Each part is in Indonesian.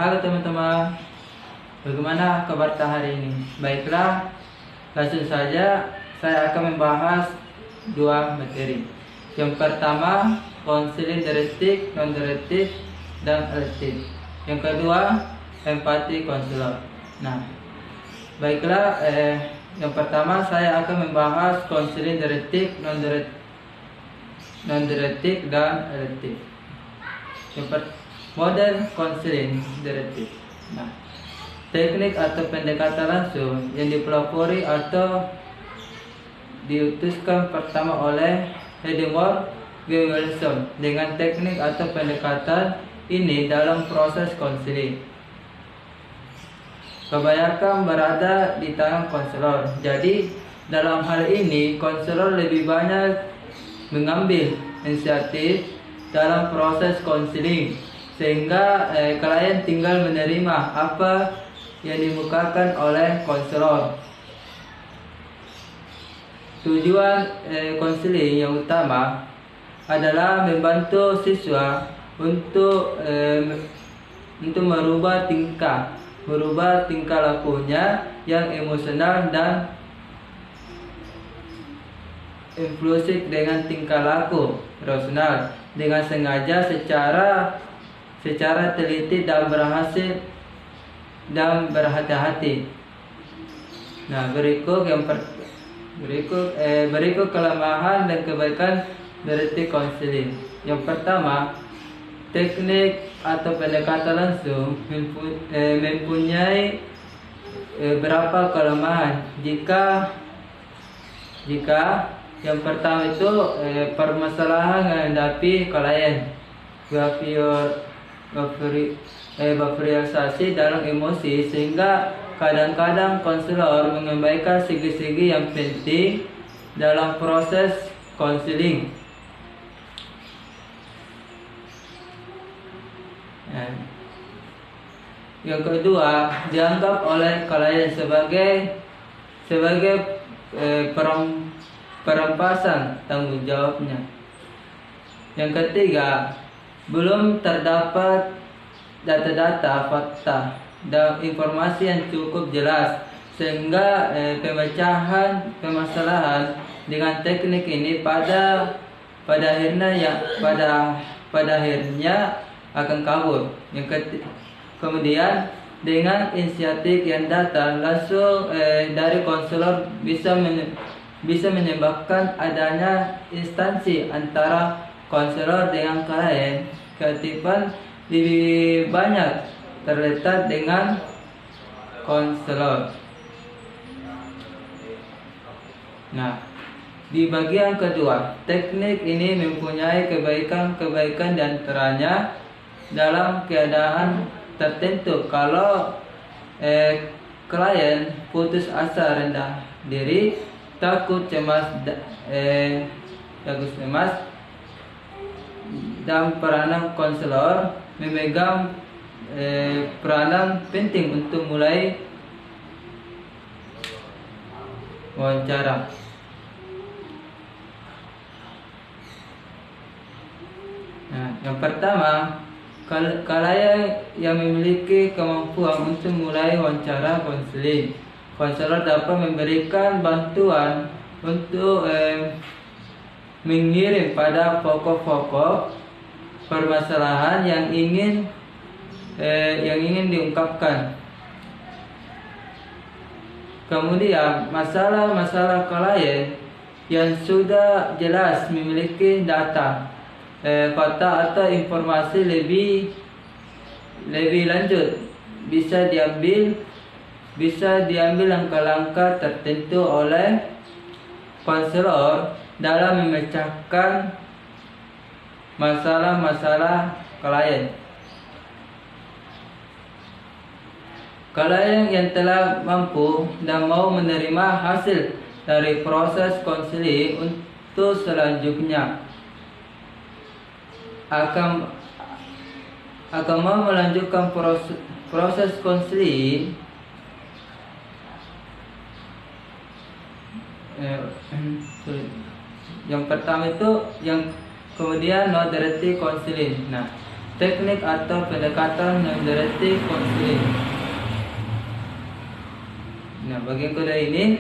halo teman-teman, bagaimana kabar hari ini? Baiklah, langsung saja saya akan membahas dua materi. Yang pertama, konseling dialektik, non-dialektik, dan elektif. Yang kedua, empati konselor. Nah, baiklah, yang pertama saya akan membahas konseling dialektik, non-dialektik, dan elektif. Model konseling dialektik. Nah, teknik atau pendekatan langsung yang dipelopori atau diutuskan pertama oleh Edward G. Wilson. Dengan teknik atau pendekatan ini dalam proses konseling, kebanyakan berada di tangan konselor. Jadi dalam hal ini konselor lebih banyak mengambil inisiatif dalam proses konseling, sehingga klien tinggal menerima apa yang dimukakan oleh konselor. Tujuan konseling yang utama adalah membantu siswa untuk merubah tingkah lakunya yang emosional dan impulsif dengan tingkah laku rasional dengan sengaja, secara teliti dan berhati-hati. Nah, berikut kelemahan dan kebaikan dari konseling. Yang pertama, teknik atau pendekatan langsung mempunyai beberapa kelemahan. Jika yang pertama itu permasalahan yang dihadapi klien, bervariasi dalam emosi, sehingga kadang-kadang konselor mengabaikan segi-segi yang penting dalam proses konseling. Yang kedua, dianggap oleh klien sebagai perampasan tanggung jawabnya. Yang ketiga, belum terdapat data-data, fakta, dan informasi yang cukup jelas, sehingga pemecahan permasalahan dengan teknik ini pada akhirnya akan kabur. Kemudian dengan inisiatif yang datang langsung dari konselor bisa menyebabkan adanya instansi antara konselor dengan klien. Keaktifan lebih banyak terletak dengan konselor. Nah, di bagian kedua, teknik ini mempunyai kebaikan dan antaranya dalam keadaan tertentu. Kalau klien putus asa, rendah diri, takut, cemas, dan peranan konselor memegang peranan penting untuk mulai wawancara. Nah, yang pertama, klien yang memiliki kemampuan untuk mulai wawancara konseling, konselor dapat memberikan bantuan untuk mengirim pada pokok-pokok permasalahan yang ingin diungkapkan. Kemudian masalah klien yang sudah jelas memiliki data, fakta atau informasi lebih lanjut bisa diambil langkah-langkah tertentu oleh konselor dalam memecahkan masalah klien. Klien yang telah mampu dan mau menerima hasil dari proses konseling untuk selanjutnya akan mau melanjutkan proses konseling. Yang pertama itu, yang kemudian non-dialektik konseling. Nah, teknik atau pendekatan non-direktif konseling. Nah, bagian kedua ini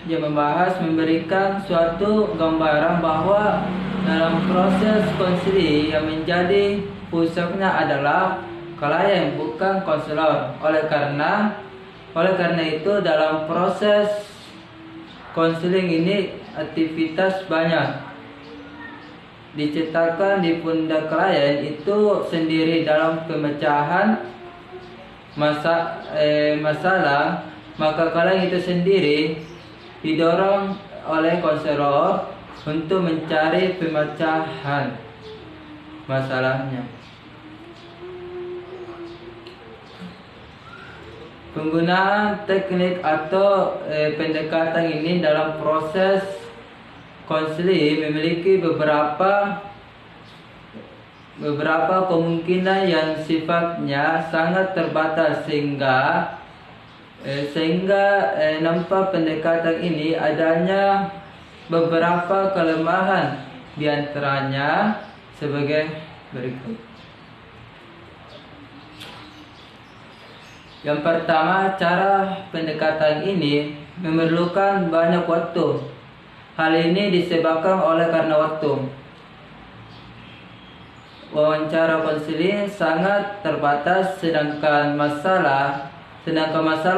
dia membahas memberikan suatu gambaran bahwa dalam proses konseling yang menjadi pusatnya adalah klien, bukan konselor. Oleh karena itu dalam proses konseling ini aktivitas banyak diciptakan di pundak klien itu sendiri dalam pemecahan masalah, maka klien itu sendiri didorong oleh konselor untuk mencari pemecahan masalahnya. Penggunaan teknik atau pendekatan ini dalam proses konseling memiliki beberapa kemungkinan yang sifatnya sangat terbatas sehingga nampak pendekatan ini adanya beberapa kelemahan, diantaranya sebagai berikut. Yang pertama, cara pendekatan ini memerlukan banyak waktu. Hal ini disebabkan oleh karena waktu. Wawancara konseling sangat terbatas, sedangkan masalah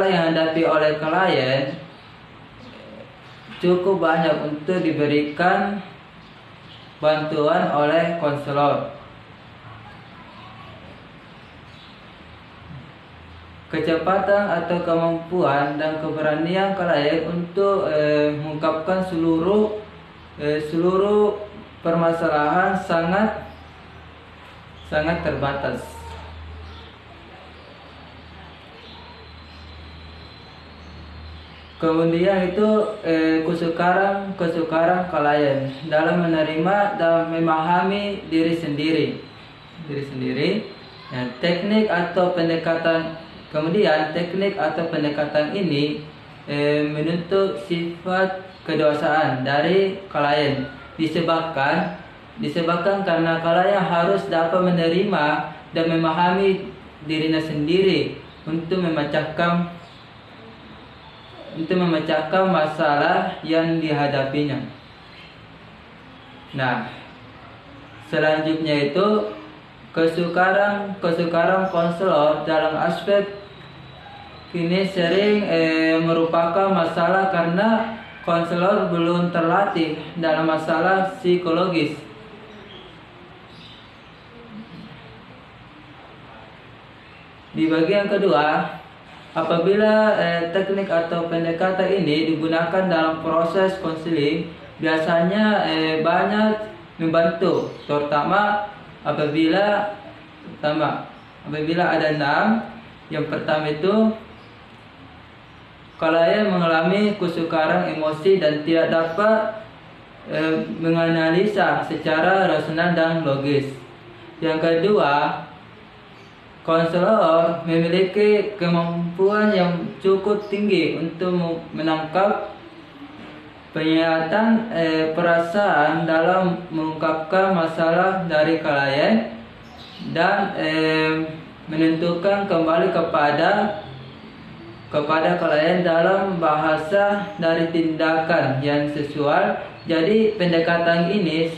yang dihadapi oleh klien cukup banyak untuk diberikan bantuan oleh konselor. Kecepatan atau kemampuan dan keberanian klien untuk mengungkapkan seluruh permasalahan sangat terbatas. Kemudian itu kesukaran klien dalam menerima dan memahami diri sendiri. Nah, teknik atau pendekatan ini menuntut sifat kedewasaan dari klien disebabkan karena klien harus dapat menerima dan memahami dirinya sendiri untuk memecahkan masalah yang dihadapinya. Nah, selanjutnya itu kesukaran konselor dalam aspek ini sering merupakan masalah karena konselor belum terlatih dalam masalah psikologis. Di bagian kedua, apabila teknik atau pendekatan ini digunakan dalam proses konseling, biasanya banyak membantu, terutama apabila ada 6. Yang pertama itu klien mengalami kesukaran emosi dan tidak dapat menganalisa secara rasional dan logis. Yang kedua, konselor memiliki kemampuan yang cukup tinggi untuk menangkap penyataan perasaan dalam mengungkapkan masalah dari klien dan menentukan kembali kepada klien dalam bahasa dari tindakan yang sesuai. Jadi pendekatan ini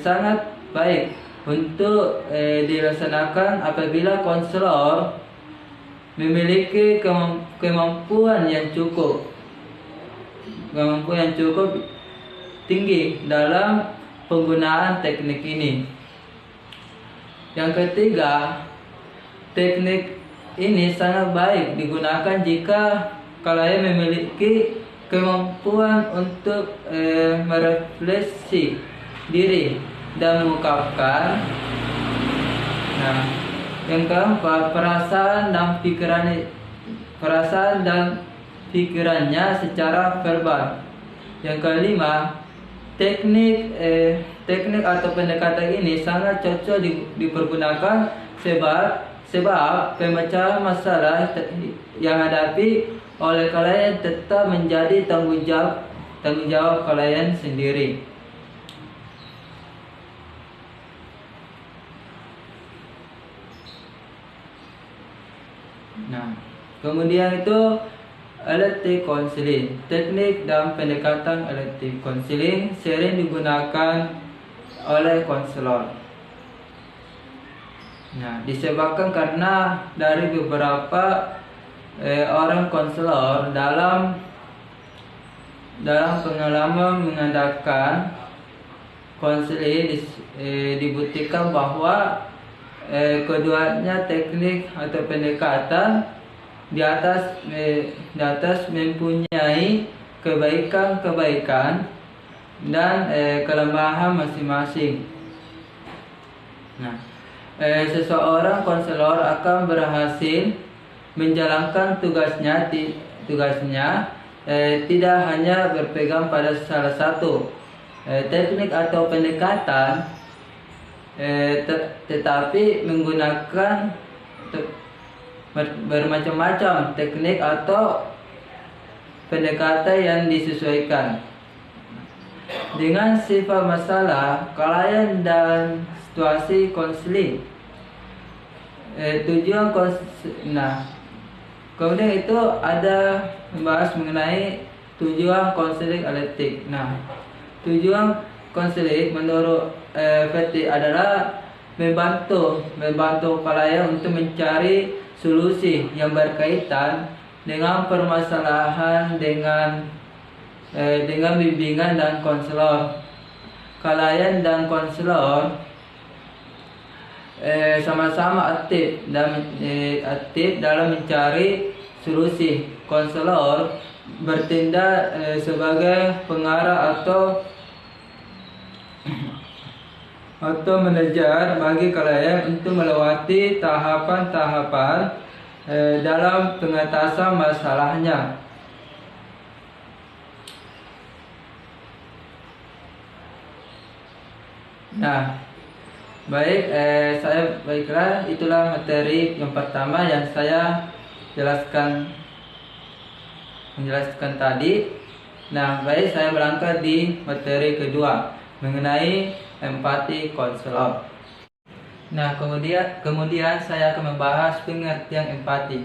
sangat baik untuk dilaksanakan apabila konselor memiliki kemampuan yang cukup tinggi dalam penggunaan teknik ini. Yang ketiga, teknik ini sangat baik digunakan jika klien memiliki kemampuan untuk merefleksi diri dan mengungkapkan. Nah, yang keempat, perasaan dan pikirannya secara verbal. Yang kelima, teknik atau pendekatan ini sangat cocok dipergunakan sebab pemecahan masalah yang hadapi oleh klien tetap menjadi tanggung jawab tanggung jawab klien sendiri. Nah, kemudian itu elective counseling. Teknik dan pendekatan elective counseling sering digunakan oleh konselor. Nah, disebabkan karena dari beberapa orang konselor dalam pengalaman mengadakan konseling dibuktikan bahwa keduanya teknik atau pendekatan di atas mempunyai kebaikan dan kelemahan masing-masing. Nah, seseorang konselor akan berhasil menjalankan tugasnya tidak hanya berpegang pada salah satu teknik atau pendekatan, tetapi menggunakan bermacam-macam teknik atau pendekatan yang disesuaikan dengan sifat masalah klien dan situasi konseling. Kemudian itu ada membahas mengenai tujuan konseling elective. Nah, tujuan konseling menurut Fetty adalah membantu klien untuk mencari solusi yang berkaitan dengan permasalahan dengan bimbingan dan konselor. Klien dan konselor sama-sama aktif dalam mencari solusi. Konselor bertindak sebagai pengarah atau manajer bagi klien untuk melewati tahapan-tahapan dalam pengatasan masalahnya. Nah, baiklah, itulah materi yang pertama yang saya menjelaskan tadi. Nah, saya berangkat di materi kedua mengenai empati konselor. Nah, kemudian saya akan membahas pengertian empati.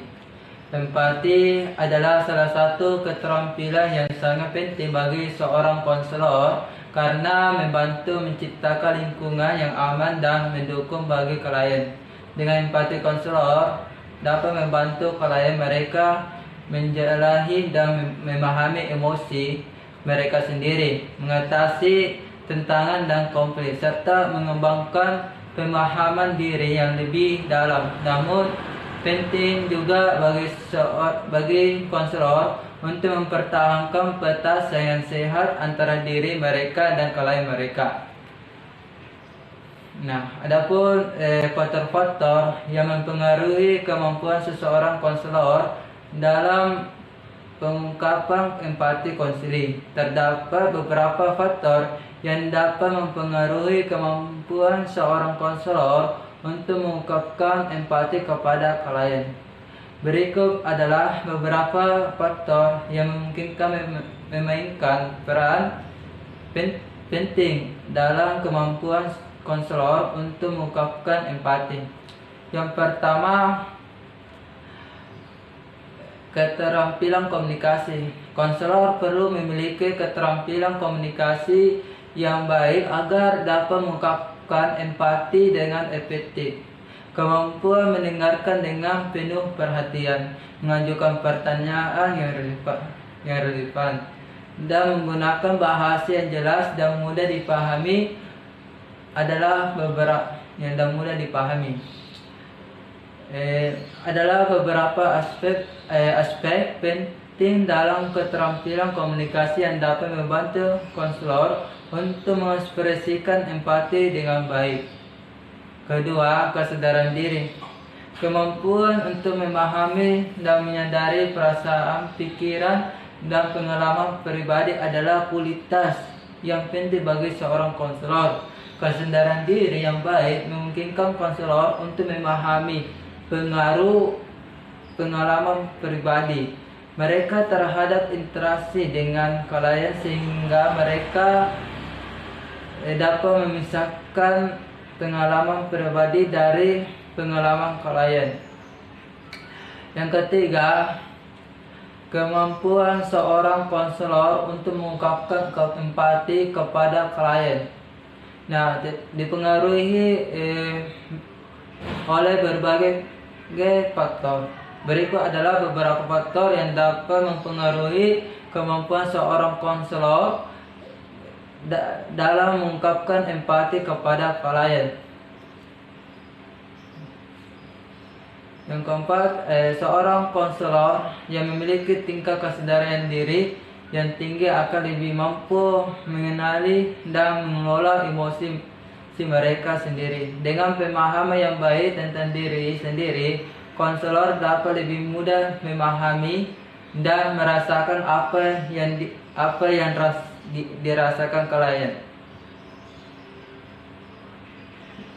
Empati adalah salah satu keterampilan yang sangat penting bagi seorang konselor karena membantu menciptakan lingkungan yang aman dan mendukung bagi klien. Dengan empati, konselor dapat membantu klien mereka menjelajahi dan memahami emosi mereka sendiri, mengatasi tantangan dan konflik, serta mengembangkan pemahaman diri yang lebih dalam. Namun, penting juga bagi konselor untuk mempertahankan batas yang sehat antara diri mereka dan klien mereka. Nah, adapun faktor-faktor yang mempengaruhi kemampuan seseorang konselor dalam pengungkapan empati konseling. Terdapat beberapa faktor yang dapat mempengaruhi kemampuan seorang konselor untuk mengungkapkan empati kepada klien. Berikut adalah beberapa faktor yang memungkinkan memainkan peran penting dalam kemampuan konselor untuk mengungkapkan empati. Yang pertama, keterampilan komunikasi. Konselor perlu memiliki keterampilan komunikasi yang baik agar dapat mengungkapkan empati dengan efektif. Kemampuan mendengarkan dengan penuh perhatian, mengajukan pertanyaan yang relevan, dan menggunakan bahasa yang jelas dan mudah dipahami adalah beberapa aspek penting dalam keterampilan komunikasi yang dapat membantu konselor untuk mengekspresikan empati dengan baik. Kedua, kesadaran diri. Kemampuan untuk memahami dan menyadari perasaan, pikiran, dan pengalaman pribadi adalah kualitas yang penting bagi seorang konselor. Kesadaran diri yang baik memungkinkan konselor untuk memahami pengaruh pengalaman pribadi mereka terhadap interaksi dengan klien sehingga mereka dapat memisahkan pengalaman pribadi dari pengalaman klien. Yang ketiga, kemampuan seorang konselor untuk mengungkapkan empati kepada klien. Nah, dipengaruhi oleh berbagai faktor. Berikut adalah beberapa faktor yang dapat mempengaruhi kemampuan seorang konselor dalam mengungkapkan empati kepada klien. Yang keempat, seorang konselor yang memiliki tingkat kesadaran diri yang tinggi akan lebih mampu mengenali dan mengelola emosi mereka sendiri. Dengan pemahaman yang baik tentang diri sendiri, konselor dapat lebih mudah memahami dan merasakan apa yang dirasakan klien.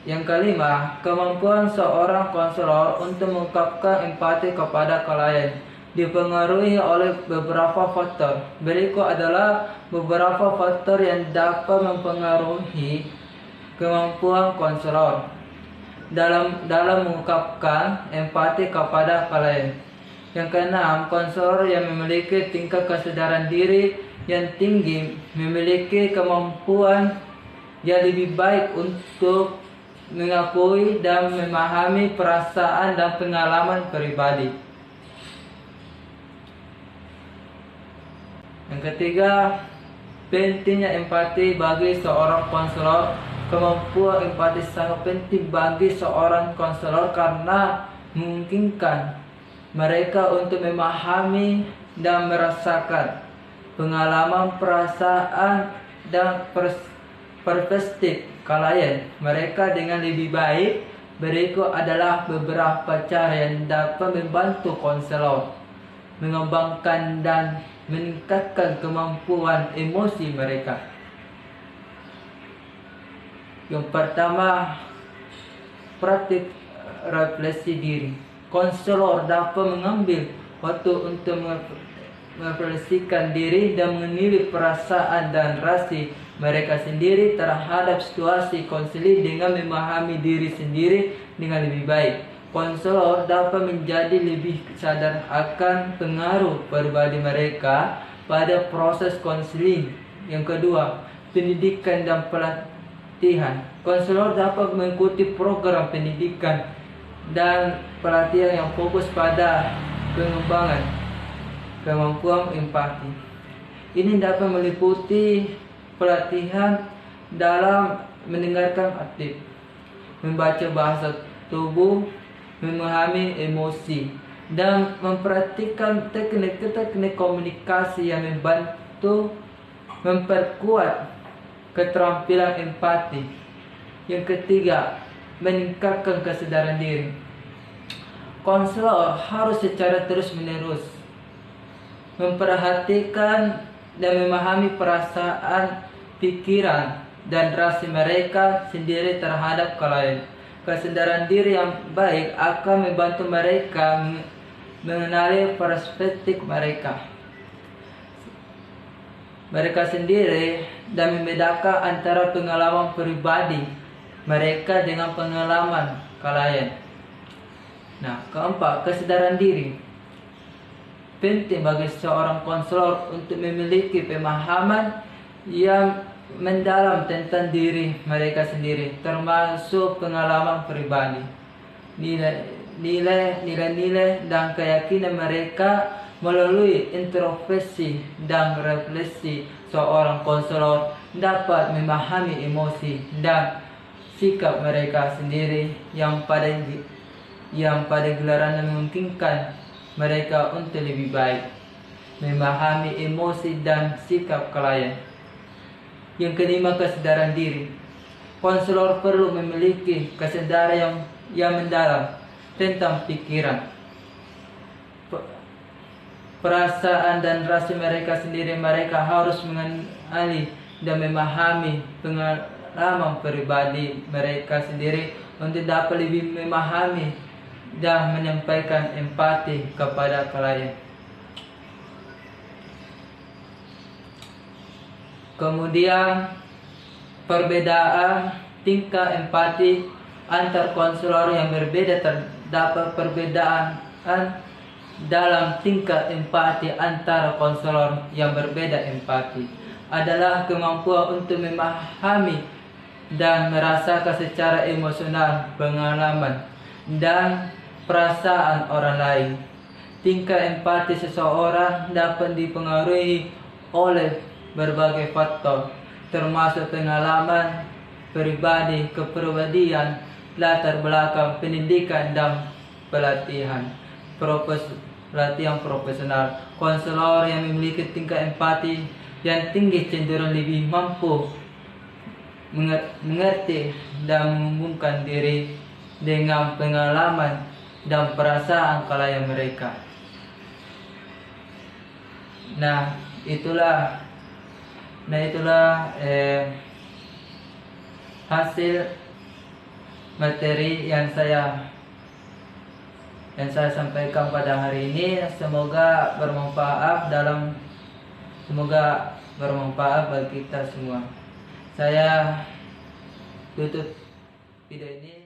Yang kelima, kemampuan seorang konselor untuk mengungkapkan empati kepada klien dipengaruhi oleh beberapa faktor. Berikut adalah beberapa faktor yang dapat mempengaruhi kemampuan konselor dalam mengungkapkan empati kepada klien. Yang keenam, konselor yang memiliki tingkat kesadaran diri yang tinggi memiliki kemampuan yang lebih baik untuk mengakui dan memahami perasaan dan pengalaman pribadi. Yang ketiga, pentingnya empati bagi seorang konselor. Kemampuan empati sangat penting bagi seorang konselor karena memungkinkan mereka untuk memahami dan merasakan pengalaman, perasaan, dan perspektif klien mereka dengan lebih baik. Berikut adalah beberapa cara yang dapat membantu konselor mengembangkan dan meningkatkan kemampuan emosi mereka. Yang pertama, praktik refleksi diri. Konselor dapat mengambil waktu untuk merefleksikan diri dan menilai perasaan dan reaksi mereka sendiri terhadap situasi konseling dengan memahami diri sendiri dengan lebih baik. Konselor dapat menjadi lebih sadar akan pengaruh pribadi mereka pada proses konseling. Yang kedua, pendidikan dan pelatihan. Konselor dapat mengikuti program pendidikan dan pelatihan yang fokus pada pengembangan kemampuan empati. Ini dapat meliputi pelatihan dalam mendengarkan aktif, membaca bahasa tubuh, memahami emosi, dan mempraktikkan teknik-teknik komunikasi yang membantu memperkuat keterampilan empati. Yang ketiga, meningkatkan kesadaran diri. Konselor harus secara terus-menerus memperhatikan dan memahami perasaan, pikiran, dan reaksi mereka sendiri terhadap klien. Kesadaran diri yang baik akan membantu mereka mengenali perspektif mereka sendiri dan membedakan antara pengalaman pribadi mereka dengan pengalaman klien. Nah, keempat, kesadaran diri. Penting bagi seorang konselor untuk memiliki pemahaman yang mendalam tentang diri mereka sendiri, termasuk pengalaman pribadi, nilai-nilai dan keyakinan mereka. Melalui introspeksi dan refleksi, seorang konselor dapat memahami emosi dan sikap mereka sendiri yang pada gelarannya memungkinkan mereka untuk lebih baik memahami emosi dan sikap klien. Yang kelima, kesadaran diri. Konselor perlu memiliki kesadaran yang mendalam tentang pikiran, perasaan, dan rasa mereka sendiri. Mereka harus mengenali dan memahami pengalaman pribadi mereka sendiri untuk dapat lebih memahami dan menyampaikan empati kepada klien. Kemudian perbedaan tingkat empati antar konselor yang berbeda. Terdapat perbedaan dalam tingkat empati antara konselor yang berbeda. Empati adalah kemampuan untuk memahami dan merasakan secara emosional pengalaman dan perasaan orang lain. Tingkat empati seseorang dapat dipengaruhi oleh berbagai faktor, termasuk pengalaman pribadi, kepribadian, latar belakang pendidikan, dan pelatihan profesional. Konselor yang memiliki tingkat empati yang tinggi cenderung lebih mampu mengerti dan menghubungkan diri dengan pengalaman dan perasaan klien mereka. Nah itulah hasil materi yang saya sampaikan pada hari ini. Semoga bermanfaat bagi kita semua. Saya tutup video ini.